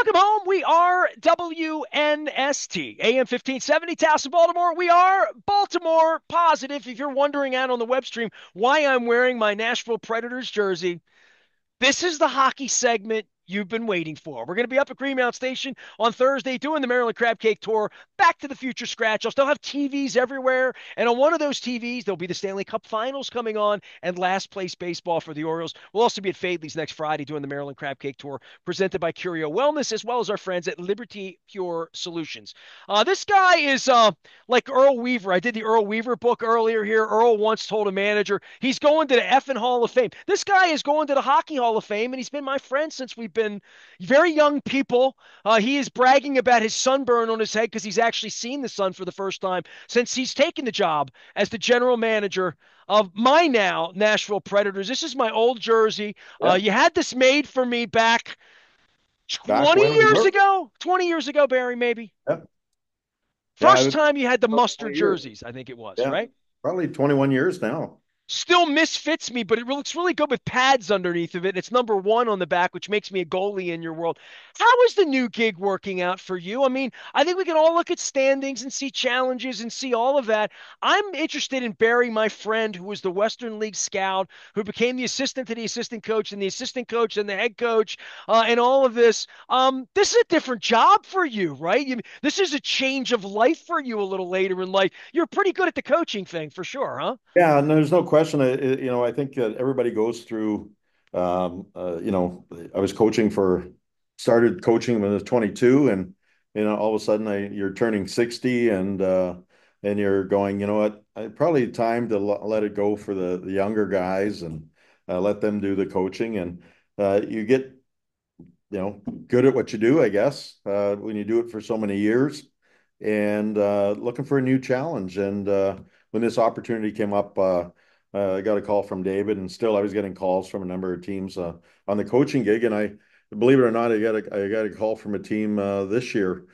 Welcome home. We are WNST, AM 1570, Taos, Baltimore. We are Baltimore positive. If you're wondering out on the web stream why I'm wearing my Nashville Predators jersey, this is the hockey segment you've been waiting for. We're going to be up at Greenmount Station on Thursday doing the Maryland Crab Cake Tour, Back to the Future Scratch. I'll still have TVs everywhere. And on one of those TVs, there'll be the Stanley Cup Finals coming on and last place baseball for the Orioles. We'll also be at Fadley's next Friday doing the Maryland Crab Cake Tour presented by Curio Wellness, as well as our friends at Liberty Pure Solutions. This guy is like Earl Weaver. I did the Earl Weaver book earlier here. Earl once told a manager he's going to the effing Hall of Fame. This guy is going to the Hockey Hall of Fame, and he's been my friend since we've been very young people. He is bragging about his sunburn on his head because he's actually seen the sun for the first time since he's taken the job as the general manager of my now Nashville Predators. This is my old jersey. Yeah, You had this made for me back back 20 when we years were. ago. 20 years ago, Barry, maybe. Yeah, yeah, First time you had the about mustard 20 years. jerseys, I think it was, Yeah, right? probably 21 years now. Still misfits me, but it looks really good with pads underneath of it. It's number one on the back, which makes me a goalie in your world. How is the new gig working out for you? I mean, I think we can all look at standings and see challenges and see all of that. I'm interested in Barry, my friend, who was the Western League scout, who became the assistant to the assistant coach and the assistant coach and the head coach, and all of this. This is a different job for you, right? This is a change of life for you a little later in life. You're pretty good at the coaching thing for sure, huh? Yeah, and there's no question. I think that everybody goes through. I was started coaching when I was 22, and all of a sudden you're turning 60, and you're going, you know what? Probably time to let it go for the younger guys and let them do the coaching, and you get good at what you do, I guess, when you do it for so many years and looking for a new challenge. And when this opportunity came up, I got a call from David, and still I was getting calls from a number of teams on the coaching gig. And believe it or not, I got a call from a team this year,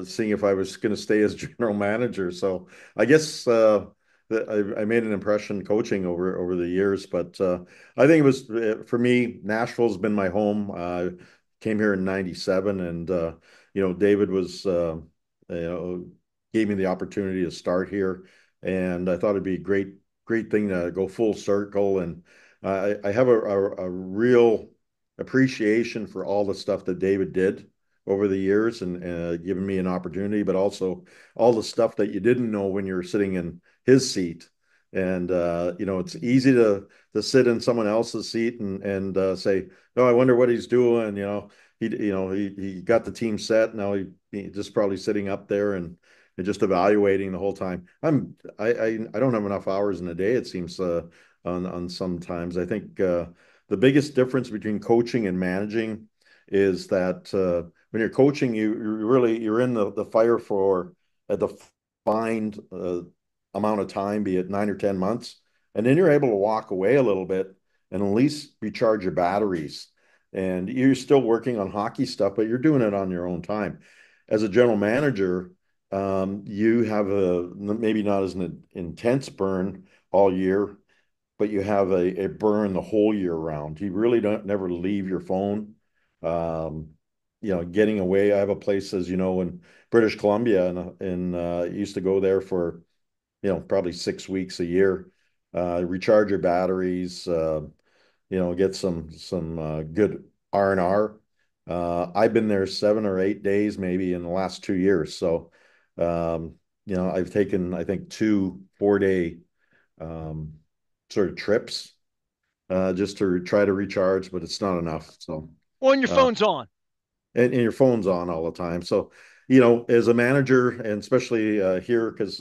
seeing if I was going to stay as general manager. So I guess I made an impression coaching over the years, but I think it was for me. Nashville's been my home. Came here in '97, and David was you know gave me the opportunity to start here, and I thought it'd be a great thing to go full circle. And I have a real appreciation for all the stuff that David did over the years, and giving me an opportunity, but also all the stuff that you didn't know when you're sitting in his seat. And it's easy to sit in someone else's seat and say, "Oh, I wonder what he's doing." He got the team set. Now he just probably sitting up there and just evaluating the whole time. I don't have enough hours in a day, it seems, on sometimes. I think the biggest difference between coaching and managing is that when you're coaching, you're in the fire for a defined amount of time, be it 9 or 10 months, and then you're able to walk away a little bit and at least recharge your batteries. And you're still working on hockey stuff, but you're doing it on your own time. As a general manager, you have a maybe not as an intense burn all year, but you have a burn the whole year round. You really don't never leave your phone. Um, getting away. I have a place, as you know, in British Columbia, and used to go there for probably 6 weeks a year. Recharge your batteries. Get some good R&R. I've been there 7 or 8 days maybe in the last 2 years. So, I've taken, I think, two 4 day um, sort of trips just to try to recharge, but it's not enough. So, On your uh, phone's on. and your phone's on all the time. So, as a manager, and especially here, because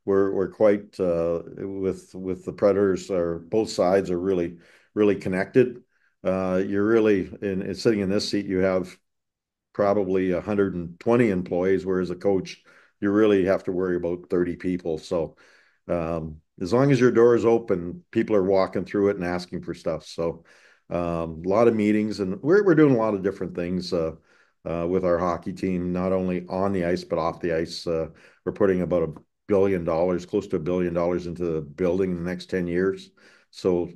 we're quite with the Predators, or both sides are really connected. You're really in sitting in this seat, you have probably 120 employees, whereas a coach, you really have to worry about 30 people. So as long as your door is open, people are walking through it and asking for stuff. So a lot of meetings, and we're doing a lot of different things with our hockey team, not only on the ice but off the ice. We're putting about $1 billion, close to $1 billion, into the building in the next 10 years. So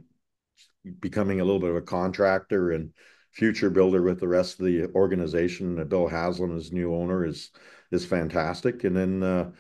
becoming a little bit of a contractor and future builder with the rest of the organization. Bill Haslam, his new owner, is fantastic. And then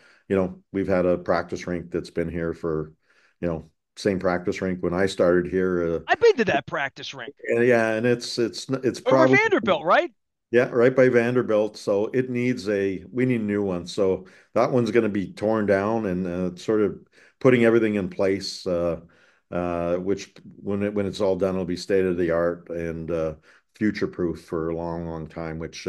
we've had a practice rink that's been here for, you know, same practice rink when I started here. I've been to that practice rink Yeah, and it's over probably Vanderbilt, right? yeah, right by Vanderbilt. So we need a new one. So that one's going to be torn down and sort of putting everything in place, which when it's all done, it'll be state of the art and future proof for a long, long time, which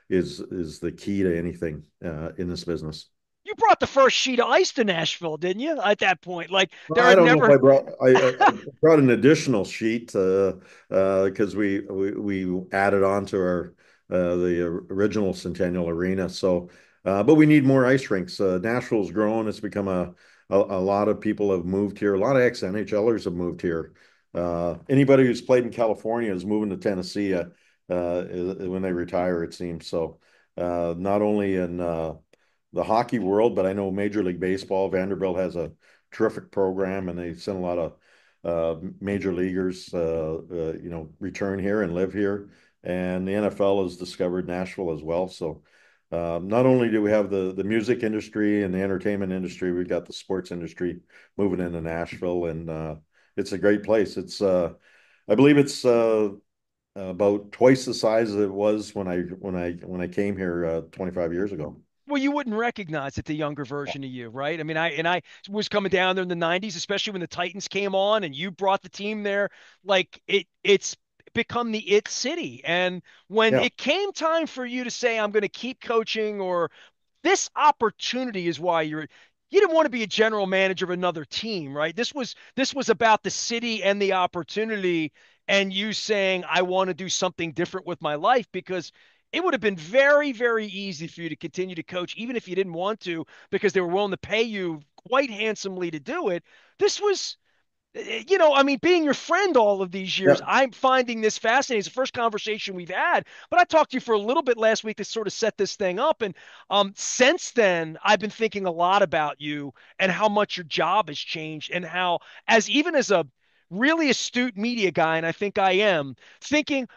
is the key to anything in this business. You brought the first sheet of ice to Nashville, didn't you? At that point, like Well, there I had don't know if never. I brought an additional sheet because we added on to our the original Centennial Arena. So, but we need more ice rinks. Nashville's grown. It's become a lot of people have moved here. A lot of ex-NHLers have moved here. Anybody who's played in California is moving to Tennessee when they retire, it seems. So, not only in the hockey world, but I know Major League Baseball, Vanderbilt has a terrific program, and they send a lot of major leaguers, return here and live here. And the NFL has discovered Nashville as well. So not only do we have the music industry and the entertainment industry, we've got the sports industry moving into Nashville, and it's a great place. I believe it's about twice the size it was when I came here 25 years ago. Well, you wouldn't recognize it, the younger version of you, right? I mean, I was coming down there in the '90s, especially when the Titans came on, and you brought the team there. Like it's become the it city. And when Yeah. it came time for you to say, "I'm going to keep coaching," or this opportunity is why you didn't want to be a general manager of another team, right? This was about the city and the opportunity, and you saying, I want to do something different with my life, because it would have been very, very easy for you to continue to coach, even if you didn't want to, because they were willing to pay you quite handsomely to do it. This was, I mean, being your friend all of these years, Yeah. I'm finding this fascinating. It's the first conversation we've had, but I talked to you for a little bit last week to sort of set this thing up. And since then, I've been thinking a lot about you and how much your job has changed, and how, even as a really astute media guy, and I think I am, thinking,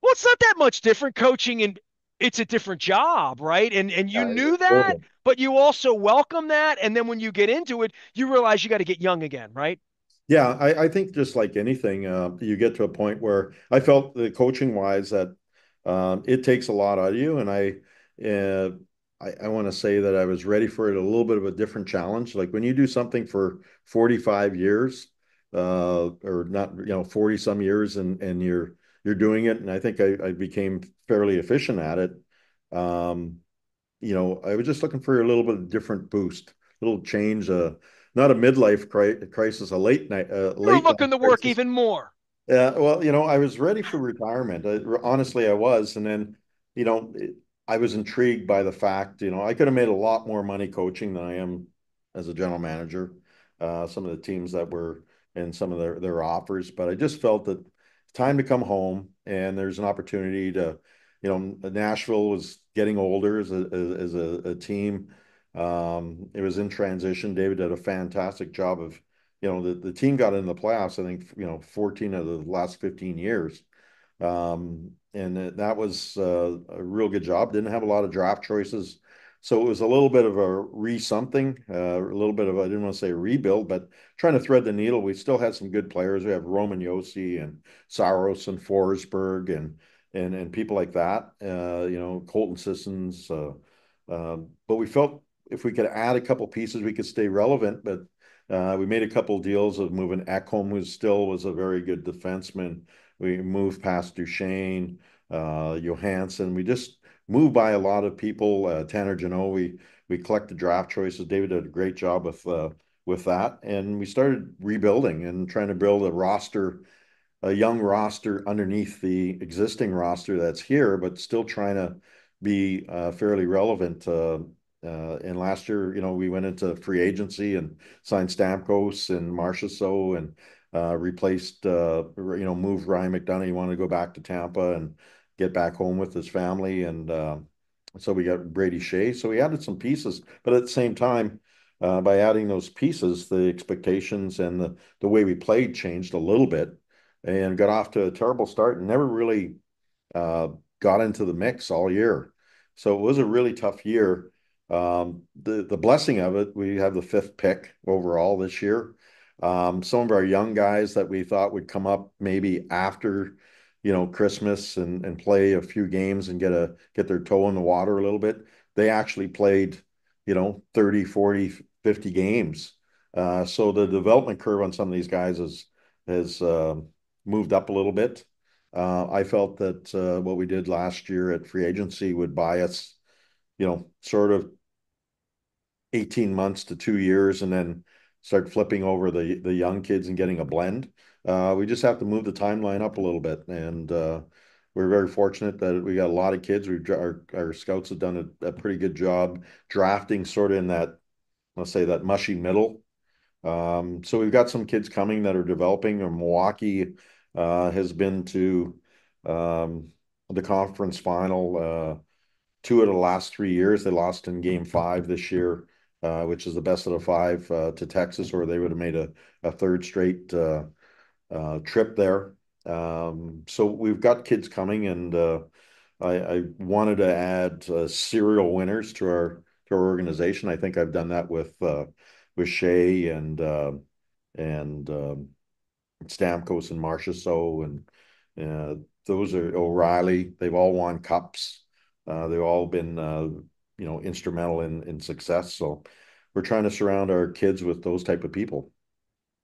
well, it's not that much different coaching, and it's a different job, right? And you knew that, Totally. but you also welcome that. And then when you get into it, you realize you got to get young again, right? Yeah, I think just like anything, you get to a point where I felt the coaching wise that it takes a lot out of you, and uh, I want to say that I was ready for it a little bit of a different challenge. Like when you do something for 45 years, or not, 40 some years, and you're doing it, and I think I became fairly efficient at it. Um, I was just looking for a little bit of different boost, a little change, not a midlife crisis, a You were late life looking to work crisis. even more. Well, I was ready for retirement. Honestly, I was. And then, you know, it, I was intrigued by the fact, I could have made a lot more money coaching than I am as a general manager. Some of the teams that were in some of their offers, but I just felt that it's time to come home, and there's an opportunity to, Nashville was getting older as a team. It was in transition. David did a fantastic job of the team got into the playoffs, I think, 14 of the last 15 years. And that was a real good job. Didn't have a lot of draft choices. So it was a little bit of a something, a little bit of, I didn't want to say a rebuild, but trying to thread the needle. We still had some good players. We have Roman Yossi and Saros and Forsberg and people like that, Colton Sissons. But we felt if we could add a couple pieces, we could stay relevant. But we made a couple deals of moving Ekholm, who still was a very good defenseman. We moved past Duchesne, Johansson. We just moved by a lot of people. Tanner Janot, we collected draft choices. David did a great job with that, and we started rebuilding and trying to build a young roster underneath the existing roster that's here, but still trying to be fairly relevant. And last year, we went into free agency and signed Stamkos and Marchessault and replaced, moved Ryan McDonough. He wanted to go back to Tampa and get back home with his family. And so we got Brady Shea. So we added some pieces, but at the same time, by adding those pieces, the expectations and the way we played changed a little bit. and got off to a terrible start and never really uh, got into the mix all year. So it was a really tough year. The blessing of it, we have the fifth pick overall this year. Some of our young guys that we thought would come up maybe after, Christmas and play a few games and get their toe in the water a little bit. They actually played, 30, 40, 50 games. So the development curve on some of these guys has moved up a little bit. I felt that what we did last year at free agency would buy us, sort of 18 months to 2 years and then start flipping over the young kids and getting a blend. We just have to move the timeline up a little bit. And we're very fortunate that we got a lot of kids. Our scouts have done a pretty good job drafting sort of in that, let's say, that mushy middle. So we've got some kids coming that are developing. Or Milwaukee has been to the conference final two of the last 3 years. They lost in game five this year, which is the best of the five to Texas, or they would have made a third straight trip there. So we've got kids coming, and I wanted to add serial winners to our organization. I think I've done that with Shea and Stamkos and Marcia So and those are O'Reilly. They've all won cups. They've all been instrumental in success. So we're trying to surround our kids with those type of people.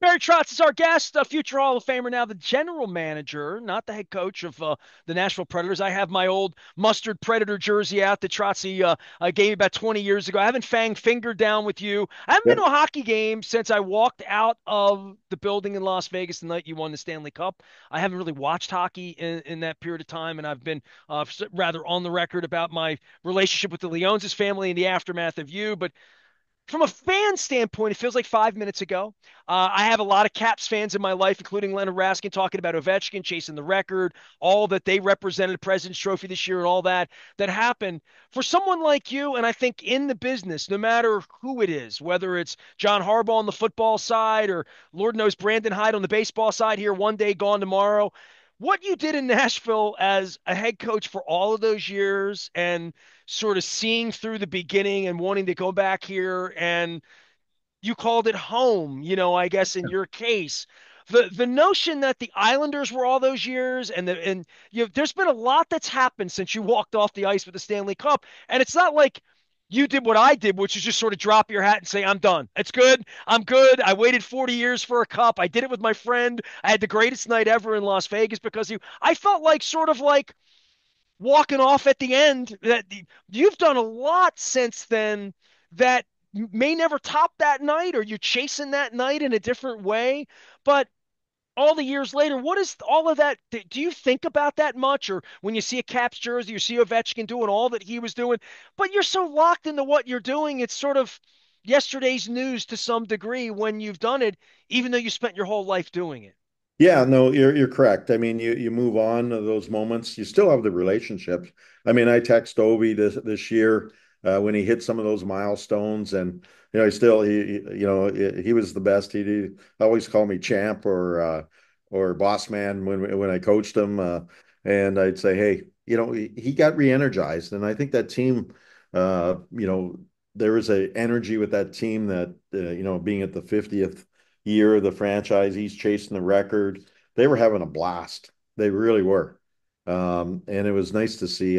Barry Trotz is our guest, a future Hall of Famer, now the general manager, not the head coach of the Nashville Predators. I have my old mustard Predator jersey out that Trotzy gave me about 20 years ago. I haven't fang fingered down with you. I haven't been to Yep. a hockey game since I walked out of the building in Las Vegas the night you won the Stanley Cup. I haven't really watched hockey in that period of time, and I've been rather on the record about my relationship with the Leones' family in the aftermath of you. But from a fan standpoint, it feels like 5 minutes ago. I have a lot of Caps fans in my life, including Leonard Raskin, talking about Ovechkin chasing the record, all that they represented the President's Trophy this year, and all that happened. For someone like you, and I think in the business, no matter who it is, whether it's John Harbaugh on the football side or Lord knows Brandon Hyde on the baseball side here, one day gone tomorrow. What you did in Nashville as a head coach for all of those years and sort of seeing through the beginning and wanting to go back here, and you called it home, I guess in your case. The notion that the Islanders were all those years, and there's been a lot that's happened since you walked off the ice with the Stanley Cup, and it's not like you did what I did, which is just sort of drop your hat and say, I'm done. It's good. I'm good. I waited 40 years for a cup. I did it with my friend. I had the greatest night ever in Las Vegas because you. I felt like sort of like walking off at the end. That you've done a lot since then that may never top that night, or you're chasing that night in a different way. But all the years later, what is all of that? Do you think about that much? Or when you see a Caps jersey, you see Ovechkin doing all that he was doing, but you're so locked into what you're doing, it's sort of yesterday's news to some degree when you've done it, even though you spent your whole life doing it. Yeah, no, you're correct. I mean, you move on to those moments. You still have the relationships. I mean, I text Ovi this year when he hit some of those milestones, and he still he was the best. He always called me champ or boss man when I coached him, and I'd say, hey, he got re-energized, and I think that team, there was a energy with that team that being at the 50th year of the franchise. He's chasing the record. They were having a blast. They really were. And it was nice to see.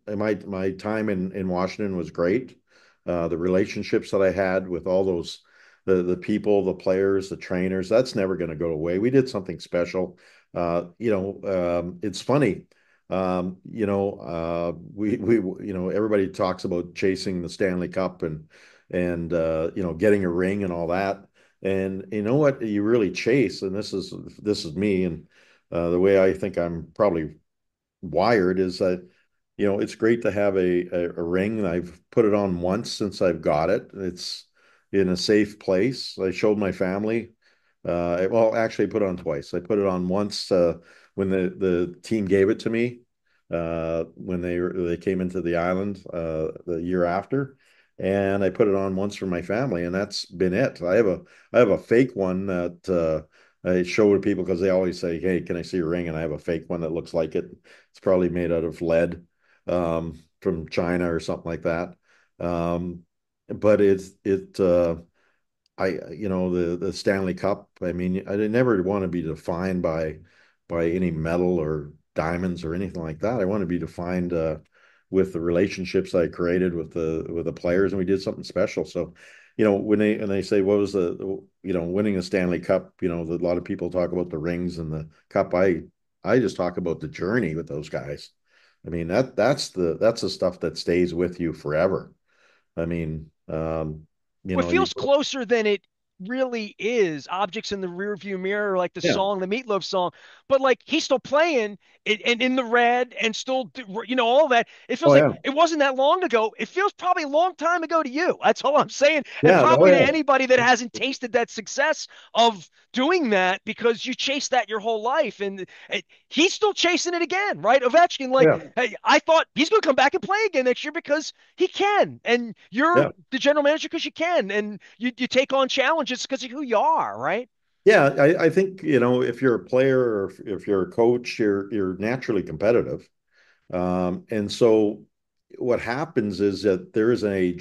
My time in Washington was great. The relationships that I had with all those the people, the players, the trainers, that's never going to go away. We did something special. It's funny. Everybody talks about chasing the Stanley Cup and getting a ring and all that. And you know what you really chase, and this is me, and the way I think I'm probably wired is that it's great to have a ring. I've put it on once since I've got it. It's in a safe place. I showed my family. Well, actually, I put it on twice. I put it on once when the team gave it to me when they came into the island the year after, and I put it on once for my family, and that's been it. I have a fake one that I show it to people because they always say, "Hey, can I see your ring?" And I have a fake one that looks like it. It's probably made out of lead from China or something like that. But the Stanley Cup. I mean, I never want to be defined by any medal or diamonds or anything like that. I want to be defined with the relationships I created with the players, and we did something special. So, when they say what was winning the Stanley Cup, a lot of people talk about the rings and the cup. I just talk about the journey with those guys. I mean, that's the stuff that stays with you forever. I mean, Well, it you feels closer than it really is. Objects in the rearview mirror, like the yeah. song, the Meatloaf song. But like he's still playing it, and in the red, and still, all that. It Oh feels like yeah. it wasn't that long ago. It feels probably a long time ago to you. That's all I'm saying, and Yeah, oh probably to yeah. anybody that hasn't tasted that success of doing that because you chased that your whole life, and he's still chasing it again, right? Ovechkin, like, Yeah. hey, I thought he's going to come back and play again next year because he can, and you're Yeah. the general manager because you can, and you take on challenges because of who you are, right? Yeah, I think, if you're a player or if you're a coach, you're naturally competitive. And so what happens is that there is I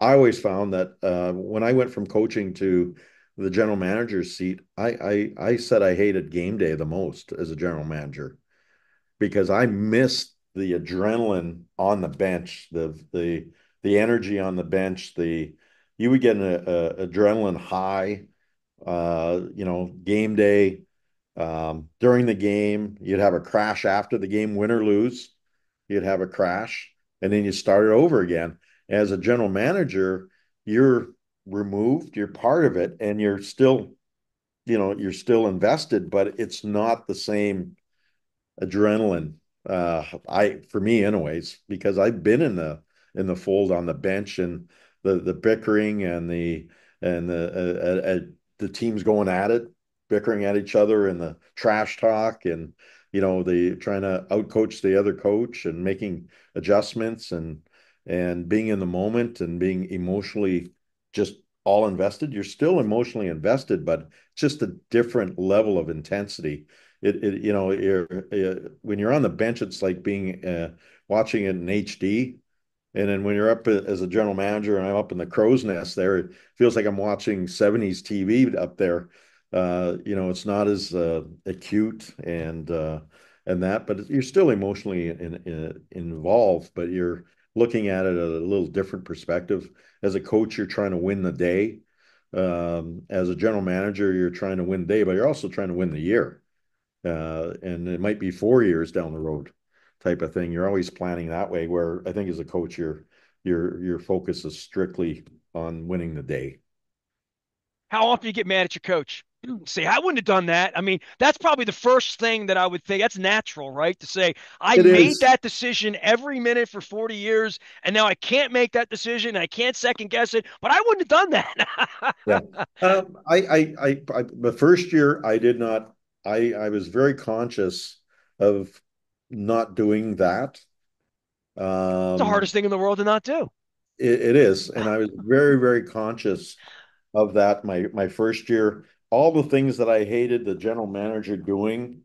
always found that when I went from coaching to the general manager's seat, I said I hated game day the most as a general manager because I missed the adrenaline on the bench, the energy on the bench, you would get an adrenaline high, game day. During the game, you'd have a crash after the game, win or lose. You'd have a crash, and then you start it over again. As a general manager, you're removed, you're part of it, and you're still invested, but it's not the same adrenaline. For me anyways, because I've been in the fold on the bench and the bickering and the teams going at it, bickering at each other and the trash talk and the trying to outcoach the other coach and making adjustments and being in the moment and being emotionally just all invested. You're still emotionally invested, but it's just a different level of intensity. When you're on the bench, it's like being watching it in HD. And then when you're up as a general manager and I'm up in the crow's nest there, it feels like I'm watching 70s TV up there. It's not as acute and that, but you're still emotionally involved, but you're looking at it at a little different perspective. As a coach, you're trying to win the day. As a general manager, you're trying to win the day, but you're also trying to win the year. And it might be 4 years down the road type of thing. You're always planning that way, where I think as a coach, your focus is strictly on winning the day. How often do you get mad at your coach? Say, I wouldn't have done that. I mean, that's probably the first thing that I would think. That's natural, right? To say, I It made is, that decision every minute for 40 years, and now I can't make that decision. I can't second guess it, but I wouldn't have done that. yeah. The first year I did not. I was very conscious of not doing that. It's the hardest Um, thing in the world to not do. it is, and I was very, very conscious of that. My first year, all the things that I hated the general manager doing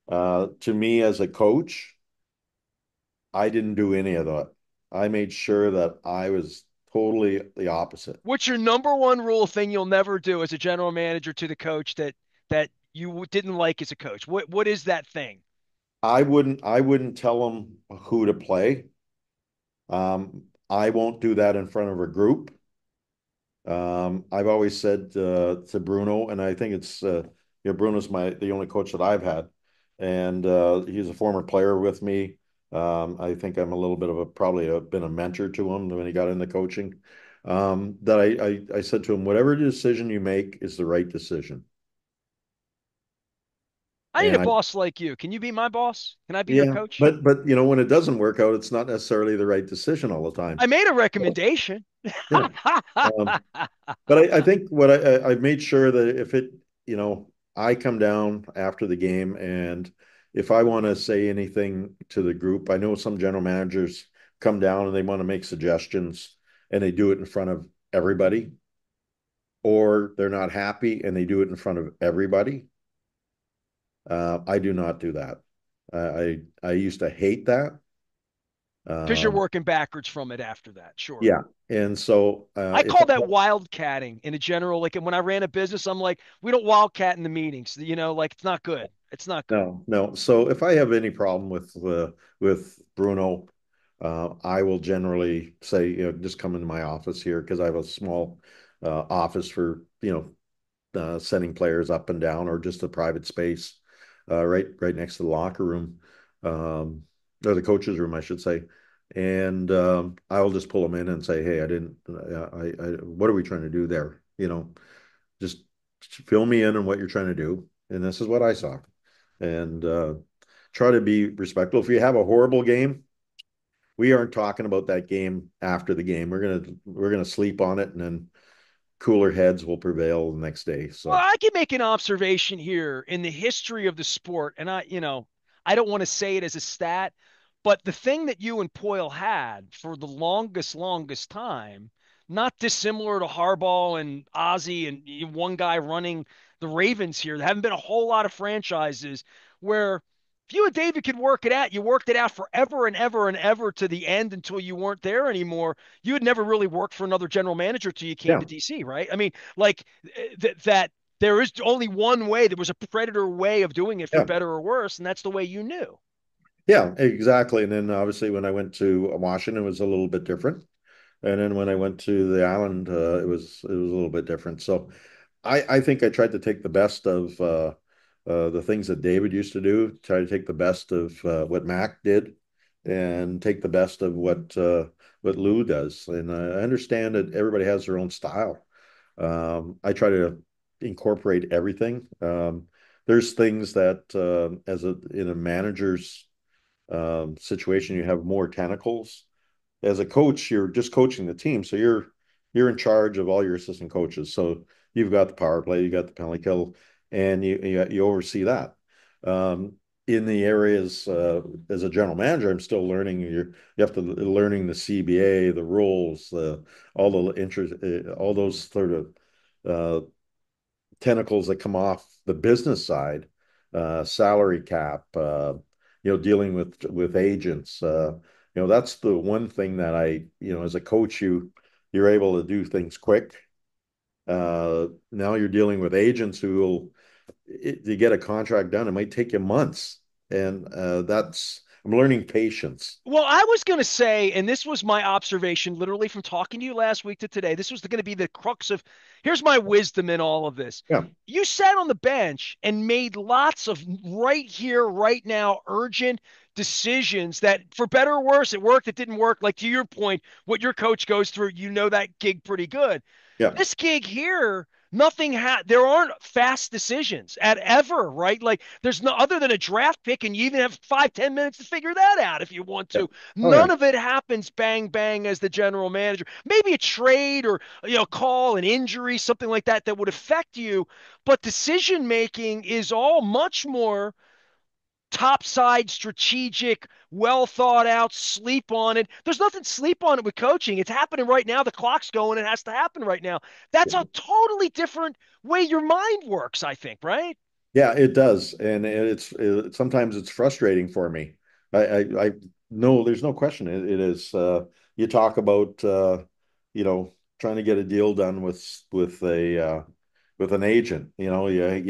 to me as a coach, I didn't do any of that. I made sure that I was totally the opposite. What's your number one rule thing you'll never do as a general manager to the coach that you didn't like as a coach? What is that thing? I wouldn't tell them who to play. I won't do that in front of a group. I've always said to Bruno, and I think Bruno's the only coach that I've had, and he's a former player with me. I think I'm a little bit of been a mentor to him when he got into coaching. That I said to him, whatever decision you make is the right decision. I need And a boss like you. Can you be my boss? Can I be your yeah, coach? but when it doesn't work out, it's not necessarily the right decision all the time. I made a recommendation. Yeah. Um, But I think I've made sure that if I come down after the game and if I want to say anything to the group, I know some general managers come down and they want to make suggestions and they do it in front of everybody. or they're not happy and they do it in front of everybody. I do not do that. I used to hate that. Because you're Um, working backwards from it after that. Sure. yeah, and so I if I, call that wildcatting in a general. Like when I ran a business, I'm like, we don't wildcat in the meetings. Like it's not good. It's not good. no, no. So if I have any problem with Bruno, I will generally say, just come into my office here because I have a small office for, sending players up and down or just a private space right next to the locker room, um, or the coach's room, I should say. And I'll just pull them in and say, hey, I didn't, what are we trying to do there? Just fill me in on what you're trying to do. And this is what I saw. And try to be respectful. If you have a horrible game, we aren't talking about that game after the game. We're gonna sleep on it, and then cooler heads will prevail the next day. Well, So I can make an observation here in the history of the sport, and I don't want to say it as a stat, but the thing that you and Poyle had for the longest time, not dissimilar to Harbaugh and Ozzie and one guy running the Ravens here. There haven't been a whole lot of franchises where if you and David could work it out, you worked it out forever and ever and ever to the end until you weren't there anymore. You had never really worked for another general manager till you came yeah, to DC, right? I mean, like that there is only one way. There was a predator way of doing it for yeah, better or worse, and that's the way you knew. yeah, exactly. And then obviously when I went to Washington, it was a little bit different. And then when I went to the island, it was a little bit different. So I think I tried to take the best of the things that David used to do, try to take the best of what Mac did, and take the best of what Lou does. And I understand that everybody has their own style. I try to incorporate everything. There's things that in a manager's situation, you have more tentacles. As a coach, you're just coaching the team, so you're in charge of all your assistant coaches. So you've got the power play, you got the penalty kill, and you oversee that. Um, in the areas as a general manager, I'm still learning. You have to learning the CBA, the rules, all the interest, all those sort of uh, tentacles that come off the business side, salary cap, dealing with agents. That's the one thing that as a coach, you're able to do things quick. Now you're dealing with agents who will, to get a contract done, it might take you months, and I'm learning patience. Well, I was going to say, and this was my observation literally from talking to you last week to today. This was going to be the crux of here's my wisdom in all of this. Yeah, You sat on the bench and made lots of right here, right now, urgent decisions that, for better or worse, it worked, it didn't work. Like to your point, what your coach goes through, you know that gig pretty good. yeah, This gig here, there aren't fast decisions at ever, right? Like there's no other than a draft pick, and you even have 5, 10 minutes to figure that out if you want yeah. to. Oh yeah, None of it happens bang bang as the general manager. Maybe a trade or call an injury, something like that that would affect you, but decision making is all much more topside strategic, well thought out, sleep on it. There's nothing sleep on it with coaching. It's happening right now. The clock's going. It has to happen right now. That's a totally different way your mind works, I think, right? yeah. It does, and sometimes it's frustrating for me. I no, there's no question. It is. You talk about you know trying to get a deal done with an agent. You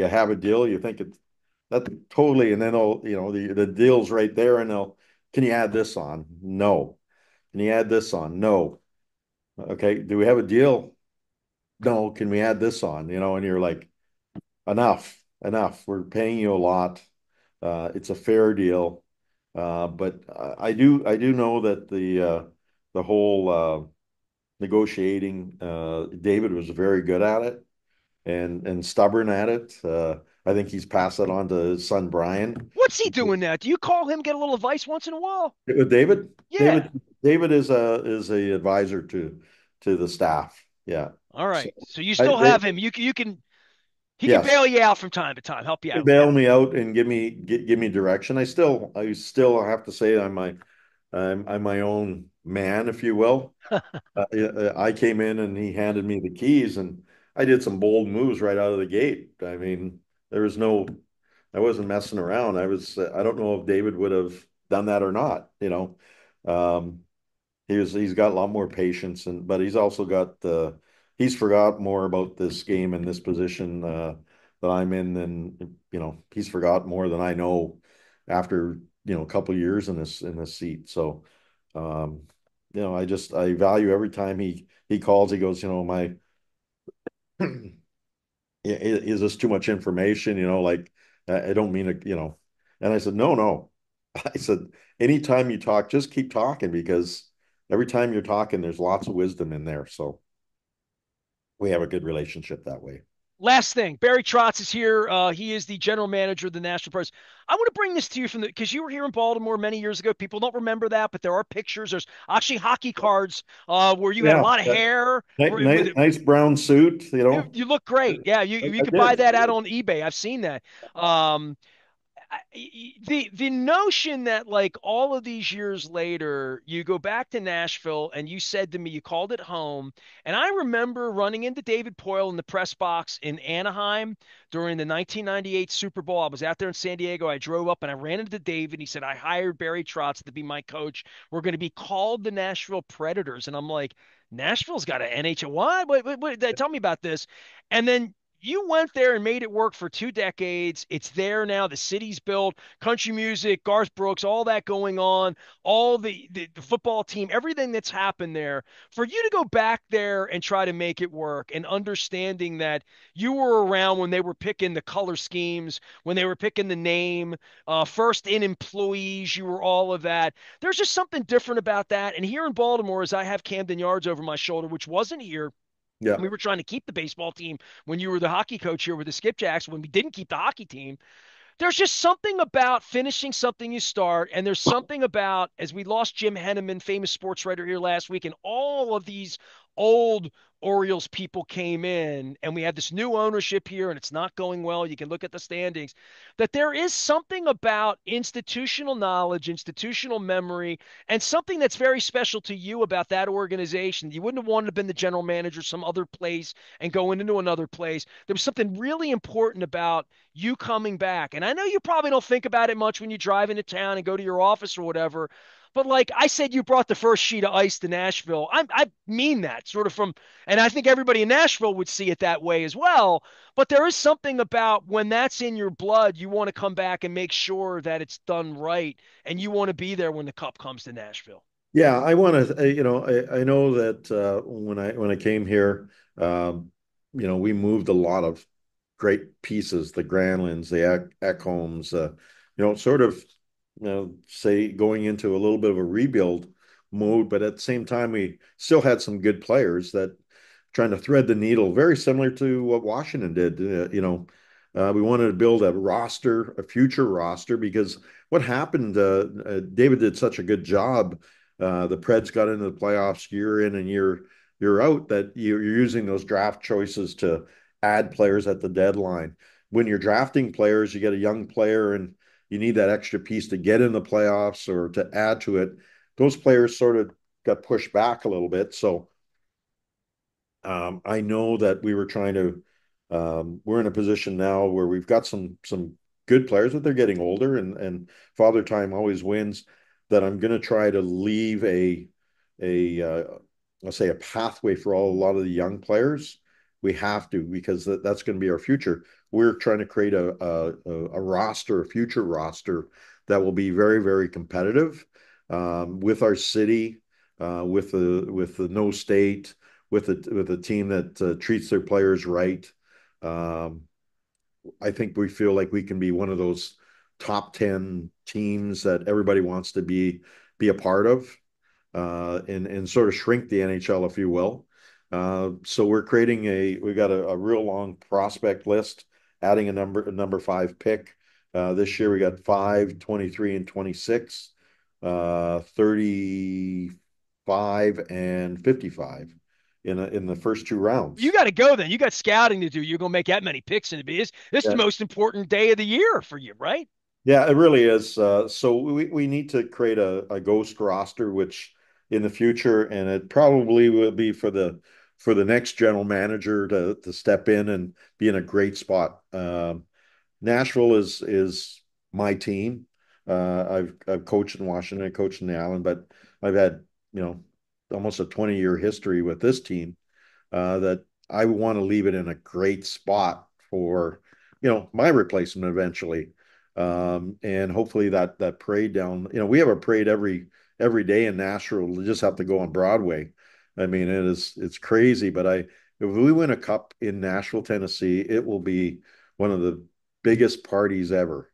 have a deal. You think it's that totally, and then the deal's right there, and they'll, can you add this on? No. Can you add this on? No. Okay. Do we have a deal? No. Can we add this on? And you're like, enough, enough. We're paying you a lot. It's a fair deal. But I do know that the whole negotiating, David was very good at it and stubborn at it. I think he's passed it on to his son Brian. What's he doing now? Do you call him, get a little advice once in a while? With David, Yeah. David is a advisor to the staff. Yeah. All So right. So you I still they have him. He can yes, bail you out from time to time, help you they out. bail me out and give me direction. I still have to say I'm my own man, if you will. I came in and he handed me the keys, and I did some bold moves right out of the gate. I mean, there was no, I wasn't messing around. I don't know if David would have done that or not, you know. Um, he's got a lot more patience but he's also got he's forgot more about this game and this position that I'm in than he's forgot more than I know after a couple years in this seat. So um, I value every time he calls. He goes, my is this too much information? Like I don't mean it, And I said, no. I said, anytime you talk, just keep talking because every time you're talking, there's lots of wisdom in there. So we have a good relationship that way. Last thing, Barry Trotz is here. He is the general manager of the National Press. I want to bring this to you from because you were here in Baltimore many years ago. People don't remember that, but there are pictures. There's actually hockey cards where you had a Yeah, lot of hair. nice, nice brown suit, You look great. Yeah, you I could buy did. that out on eBay. I've seen that. Um, the notion that like all of these years later you go back to Nashville and you said to me you called it home, and I remember running into David Poyle in the press box in Anaheim during the 1998 Super Bowl. I was out there in San Diego. I drove up and I ran into David. He said I hired Barry Trotz to be my coach. We're going to be called the Nashville Predators, and I'm like, Nashville's got an NHL. What? Tell me about this. And then you went there and made it work for 2 decades. It's there now. The city's built, country music, Garth Brooks, all that going on, all the football team, everything that's happened there. For you to go back there and try to make it work and understanding that you were around when they were picking the color schemes, when they were picking the name, first in employees, you were all of that. There's just something different about that. And here in Baltimore, as I have Camden Yards over my shoulder, which wasn't here, Yeah. we were trying to keep the baseball team when you were the hockey coach here with the Skipjacks. When we didn't keep the hockey team, there's just something about finishing something you start, and there's something about as we lost Jim Henneman, famous sports writer here last week, and all of these old Orioles people came in, and we have this new ownership here, and it's not going well. You can look at the standings. That there is something about institutional knowledge, institutional memory, and something that's very special to you about that organization. You wouldn't have wanted to have been the general manager some other place and going into another place. There was something really important about you coming back. And I know you probably don't think about it much when you drive into town and go to your office or whatever. But like I said, you brought the first sheet of ice to Nashville. I mean that sort of from, and I think everybody in Nashville would see it that way as well. But there is something about when that's in your blood, you want to come back and make sure that it's done right. And you want to be there when the cup comes to Nashville. Yeah, I want to, I know that when I came here, we moved a lot of great pieces, the Granlunds, the Ekholms, sort of, say going into a little bit of a rebuild mode, but at the same time, we still had some good players that trying to thread the needle, very similar to what Washington did. We wanted to build a roster, a future roster, because what happened, David did such a good job. The Preds got into the playoffs year in and year out that you're using those draft choices to add players at the deadline. When you're drafting players, you get a young player and you need that extra piece to get in the playoffs or to add to it. Those players sort of got pushed back a little bit. So I know that we were trying to. We're in a position now where we've got some good players, but they're getting older, and Father Time always wins. That I'm going to try to leave a let's say a pathway for a lot of the young players. We have to because that's going to be our future. We're trying to create a roster, a future roster that will be very competitive with our city, with the no state with a team that treats their players right. Um, I think we feel like we can be one of those top 10 teams that everybody wants to be a part of and sort of shrink the NHL, if you will. So we've got a real long prospect list, adding a number five pick. This year we got 5, 23, and 26, 35 and 55 in the first two You rounds. got to go then. You got scouting to do. You're going to make that many picks into this is the Yeah. most important day of the year for you, right? Yeah, it really is. So we need to create a ghost roster, which in the future, and it probably will be for the next general manager to step in and be in a great spot. Nashville is my team. I've coached in Washington, I coached in the Island, but I've had almost a 20-year history with this team that I want to leave it in a great spot for my replacement eventually. And hopefully that parade down, we have a parade every day in Nashville. We just have to go on Broadway. I mean, it's crazy, but if we win a cup in Nashville, Tennessee, it will be one of the biggest parties ever.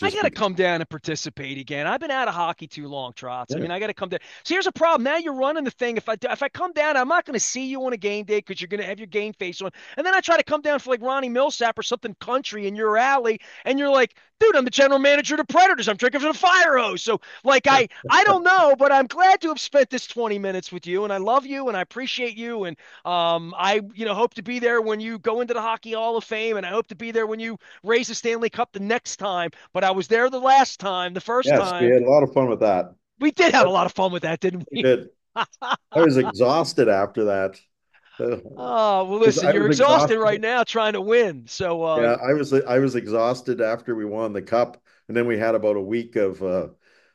I Just got to because. come down and participate again. I've been out of hockey too long, Trotz. I Yeah, mean, I got to come down. So here's a problem. Now you're running the thing. If I come down, I'm not going to see you on a game day because you're going to have your game face on. And then I try to come down for like Ronnie Millsap or something country in your alley, and you're like, dude, I'm the general manager of the Predators. I'm drinking from the fire hose. So like I don't know, but I'm glad to have spent this 20 minutes with you, and I love you and I appreciate you, and I hope to be there when you go into the Hockey Hall of Fame, and I hope to be there when you raise the Stanley Cup the next time. But I was there the last time, the first yes, we time. had a lot of fun with that. We did have a lot of fun with that, didn't We we? did. I was exhausted after that. Uh, Oh, well, listen, I you're was exhausted right exhausted. now trying to win. So, Yeah, I was exhausted after we won the cup, and then we had about a week of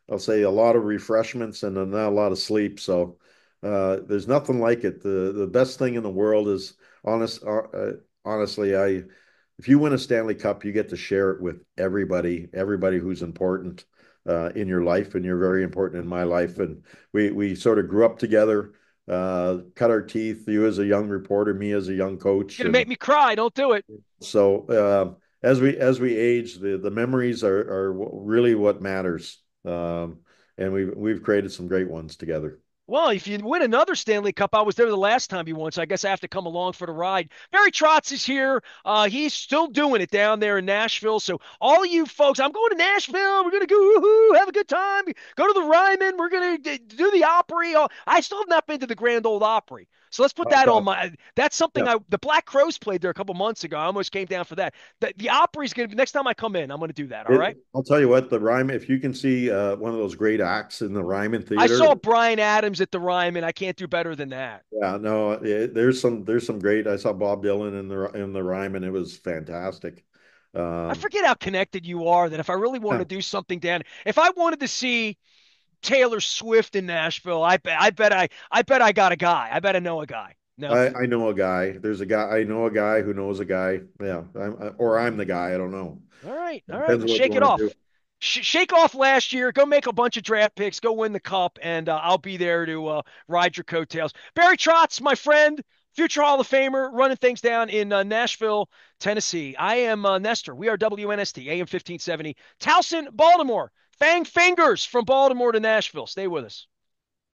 I'll say a lot of refreshments and then not a lot of sleep. So there's nothing like it. The best thing in the world is honestly, if you win a Stanley Cup, you get to share it with everybody who's important in your life, and you're very important in my life. And we sort of grew up together, cut our teeth. You as a young reporter, me as a young coach, you're gonna and make me cry. Don't do it. so as we age, the memories are really what matters, and we've created some great ones together. Well, if you win another Stanley Cup, I was there the last time you won, so I guess I have to come along for the ride. Barry Trotz is here. He's still doing it down there in Nashville. So all you folks, I'm going to Nashville. We're gonna go woohoo, have a good time. Go to the Ryman. We're gonna do the Opry. I still have not been to the Grand Old Opry. So let's put that on Uh, my. That's something yeah, the Black Crows played there a couple months ago. I almost came down for that. The Opry's gonna be next time I come in. I'm gonna do that. All right. I'll tell you what, the Ryman. If you can see one of those great acts in the Ryman I Theater, saw Brian Adams at the Ryman. I can't do better than that. yeah, no, there's some great. I saw Bob Dylan in the Ryman. It was fantastic. I Um, forget how connected you are that if I really wanted to do something down, if I wanted to see Taylor Swift in Nashville, I bet I got a guy. I bet I know a guy. No. I know a guy. There's a guy. I know a guy who knows a guy. Yeah, or I'm the guy. I don't know. All right. All right. Depends Well, on what you shake it want to do. off. Shake off last year. Go make a bunch of draft picks. Go win the cup, and I'll be there to ride your coattails. Barry Trotz, my friend, future Hall of Famer, running things down in Nashville, Tennessee. I am Nestor. We are WNST, AM 1570, Towson, Baltimore. Fang fingers from Baltimore to Nashville. Stay with us.